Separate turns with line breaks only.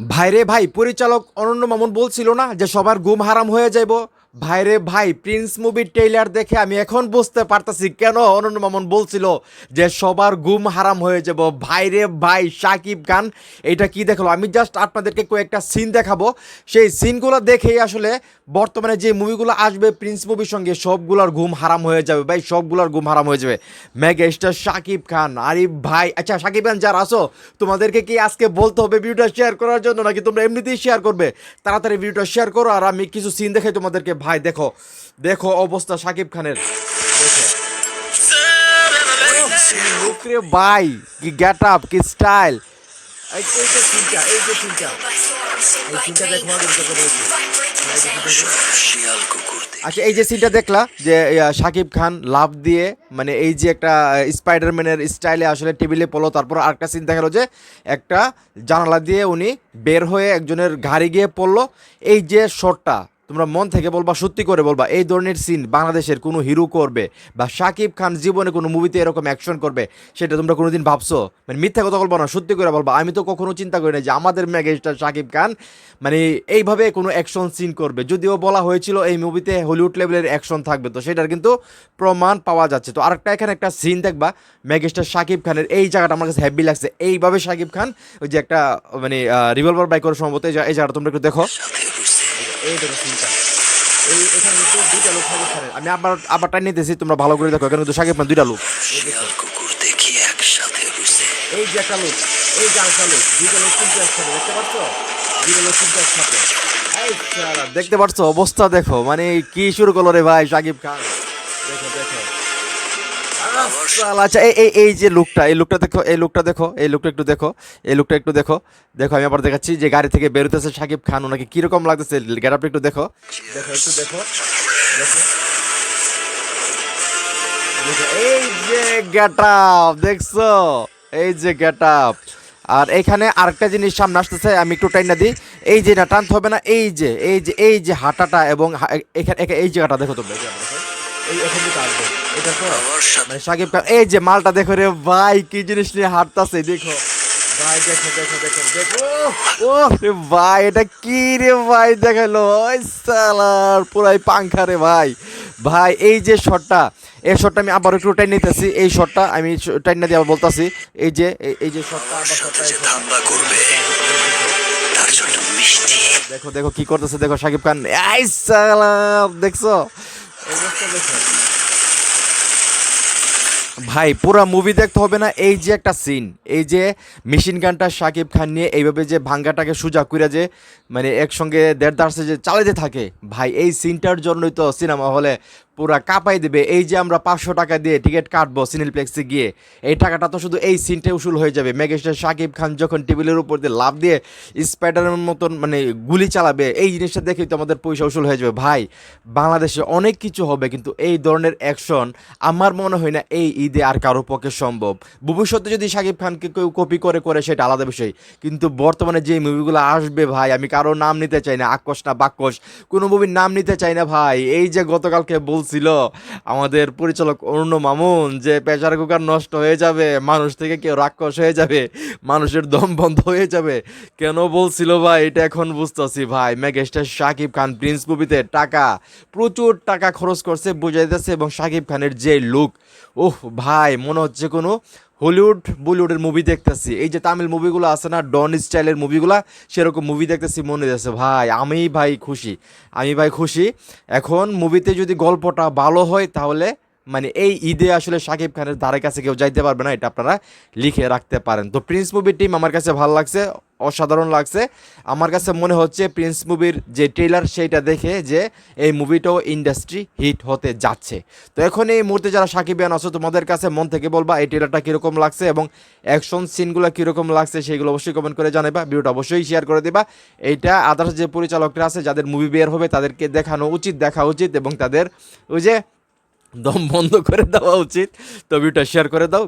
ভাইরে ভাই, পরিচালক অনন্য মামুন বলছিল না যে সবার ঘুম হারাম হয়ে যাইব। ভাইরে ভাই, প্রিন্স মুভির ট্রেইলার দেখে আমি এখন বুঝতে পারতাছি কেন অনন্য মামুন বলছিল যে সবার ঘুম হারাম হয়ে যাব। ভাইরে ভাই, শাকিব খান এটা কি দেখলো, আমি জাস্ট আপনাদেরকে কয়েকটা সিন দেখাবো। সেই সিনগুলো দেখেই আসলে বর্তমানে যে মুভিগুলো আসবে প্রিন্স মুভির সঙ্গে সবগুলোর ঘুম হারাম হয়ে যাবে ভাই, সবগুলোর ঘুম হারাম হয়ে যাবে। মেগা স্টার শাকিব খান, আরে ভাই আচ্ছা শাকিব খান যারা আসো, তোমাদেরকে কি আজকে বলতে হবে ভিডিওটা শেয়ার করার জন্য, নাকি তোমরা এমনিতেই শেয়ার করবে? তাড়াতাড়ি ভিডিওটা শেয়ার করো আর আমি কিছু সিন দেখাই তোমাদেরকে। ভাই দেখো, দেখো অবস্থা শাকিব খানের, দেখো উপরে ভাই, কি গেট আপ, কি স্টাইল। এই যে সিনটা, এই যে সিনটা, এই সিনটা দেখো আগে তোকে বলছি। আচ্ছা এই যে সিনটা দেখলা যে শাকিব খান লাফ দিয়ে, মানে এই যে একটা স্পাইডারম্যানের স্টাইলে আসলে টেবিলে পড়লো, তারপর আরেকটা সিন দেখালো যে একটা জানালা দিয়ে উনি বের হয়ে একজনের ঘাড়ি গিয়ে পড়লো। এই যে শটটা, তোমরা মন থেকে বলবা, সত্যি করে বলবা, এই ধরনের সিন বাংলাদেশের কোনো হিরো করবে বা শাকিব খান জীবনে কোনো মুভিতে এরকম অ্যাকশন করবে সেটা তোমরা কোনোদিন ভাবছো? মানে মিথ্যা কথা বলবো না, সত্যি করে বলবা। আমি তো কখনো চিন্তা করি না যে আমাদের মেগাস্টার শাকিব খান মানে এইভাবে কোনো অ্যাকশন সিন করবে। যদিও বলা হয়েছিল এই মুভিতে হলিউড লেভেলের অ্যাকশন থাকবে, তো সেটার কিন্তু প্রমাণ পাওয়া যাচ্ছে। তো আরেকটা এখানে একটা সিন দেখবা মেগাস্টার শাকিব খানের, এই জায়গাটা আমার কাছে হ্যাপি লাগছে। এইভাবে শাকিব খান ওই যে একটা মানে রিভলভার বাইক করে সম্ভবত, এই জায়গাটা তোমরা একটু দেখো, এই দেখো সিনটা। এই এখানে কিন্তু দুইটা লোক শাকিব খানের, আমি আবার আবার টাইম নিতেছি, তোমরা ভালো করে দেখো। এখানে কিন্তু শাকিব খান দুইটা লোক, এই যে একটা লোক, এই যে আরেকটা লোক, দুইটা লোক কিন্তু একসাথে, দেখতে পাচ্ছ? দুইটা লোক কিন্তু একসাথে, এই শালা, দেখতে পাচ্ছ অবস্থা? দেখো মানে কি শুরু করলো রে ভাই শাকিব খান, দেখো দেখো। আচ্ছা এই এই এই যে লুকটা, এই লুকটা দেখো, এই লুকটা দেখো, এই লুকটা একটু দেখো, এই লুকটা একটু দেখো। দেখো আমি আবার দেখাচ্ছি যে গাড়ি থেকে বেরোতেছে শাকিব খান, ওনাকে কিরকম লাগতেছে, গেটআপটা একটু দেখো, দেখো একটু দেখো, দেখো দেখো, এই যে গেটআপ দেখছো, এই যে গেটআপ। আর এখানে আরেকটা জিনিস সামনে আসতেছে, আমি একটু টাইনা দিই। এই যে না টানতে হবে না, এই যে এই যে এই যে হাঁটাটা এবং এখানে এই জায়গাটা দেখো তোমরা, এই জায়গাটা দেখো, এই এখান থেকে আসবে এটা তো মানে শাকিব খান। এই যে মালটা দেখো রে ভাই, কি জিনিস নিয়ে হাঁটতাছে দেখো ভাই, দেখো দেখো দেখো দেখো, ও রে ভাই এটা কি রে ভাই দেখালো, ওই সালার পুরাই পাংখা রে ভাই। ভাই এই যে শটটা, এই শটটা আমি আবার একটু টাইম নিতেছি, এই শটটা আমি টাইম না দিয়ে আবার বলতাছি। এই যে এই যে শটটা, আবার শটটা দেখো দেখো কি করতেছে, দেখো শাকিব খান, এই সালার দেখছো অবস্থা দেখো ভাই। পুরো মুভি দেখতে হবে না, এই যে একটা সিন, এই যে মেশিন গানটা শাকিব খান নিয়ে এইভাবে যে ভাঙ্গাটাকে সোজা করে যে মানে একসঙ্গে দেড় যে চালাতে থাকে ভাই, এই সিনটার জন্যই তো সিনেমা হলে পুরা কাঁপাই দেবে। এই যে আমরা 500 টাকা দিয়ে টিকিট কাটবো সিনেপ্লেক্সে গিয়ে, এই টাকাটা তো শুধু এই সিনটাই উসুল হয়ে যাবে। মেগাস্টার শাকিব খান যখন টেবিলের উপর দিয়ে লাফ দিয়ে স্পাইডারের মতন মানে গুলি চালাবে, এই জিনিসটা দেখেই তো আমাদের পয়সা উসুল হয়ে যাবে ভাই। বাংলাদেশে অনেক কিছু হবে, কিন্তু এই ধরনের অ্যাকশন আমার মনে হয় না এই ঈদে আর কারো পক্ষে সম্ভব। ভবিষ্যতে যদি শাকিব খানকে কেউ কপি করে করে সেটা আলাদা বিষয়, কিন্তু বর্তমানে যে মুভিগুলো আসবে ভাই, আমি কারো নাম নিতে চাই না, আক্কস না বাক্কস, কোনো মুভির নাম নিতে চাই না ভাই। এই যে গতকালকে বলছিল আমাদের পরিচালক অরুণ মামুন যে প্রেসার কুকার নষ্ট হয়ে যাবে, মানুষ থেকে কেউ রাক্ষস হয়ে যাবে, মানুষের দম বন্ধ হয়ে যাবে, কেন বলছিল ভাই এটা এখন বুঝতেছি ভাই। মেগাস্টার শাকিব খান প্রিন্স মুভিতে টাকা, প্রচুর টাকা খরচ করছে বোঝা যাচ্ছে, এবং শাকিব খানের যে লুক, ওহ ভাই মনে হচ্ছে কোনো হলিউড বলিউডের মুভি দেখতেছি। এই যে তামিল মুভিগুলো আছে না, ডন স্টাইলের মুভিগুলো, সেরকম মুভি দেখতেছি মনে যাচ্ছে ভাই। আমি ভাই খুশি, আমি ভাই খুশি। এখন মুভিতে যদি গল্পটা ভালো হয় তাহলে মানে এই ঈদে আসলে শাকিব খানের ধারে কাছে কেউ যাইতে পারবে না, এটা আপনারা লিখে রাখতে পারেন। তো প্রিন্স মুভির টিম আমার কাছে ভালো লাগছে, অসাধারণ লাগছে। আমার কাছে মনে হচ্ছে প্রিন্স মুভির যে ট্রেলার সেইটা দেখে যে এই মুভিটাও ইন্ডাস্ট্রি হিট হতে যাচ্ছে। তো এখন এই মুহূর্তে যারা সাকিবিয়ান আছো, তোমাদের কাছে মন থেকে বলবা এই ট্রেলারটা কীরকম লাগছে এবং অ্যাকশন সিনগুলো কীরকম লাগছে সেগুলো অবশ্যই কমেন্ট করে জানাবা, ভিডিওটা অবশ্যই শেয়ার করে দেবা। এইটা আদার্স যে পরিচালকরা আছে যাদের মুভি বের হবে তাদেরকে দেখানো উচিত, দেখা উচিত, এবং তাদের ওই যে দম বন্ধ করে দেওয়া উচিত। তো ভিডিওটা শেয়ার করে দাও।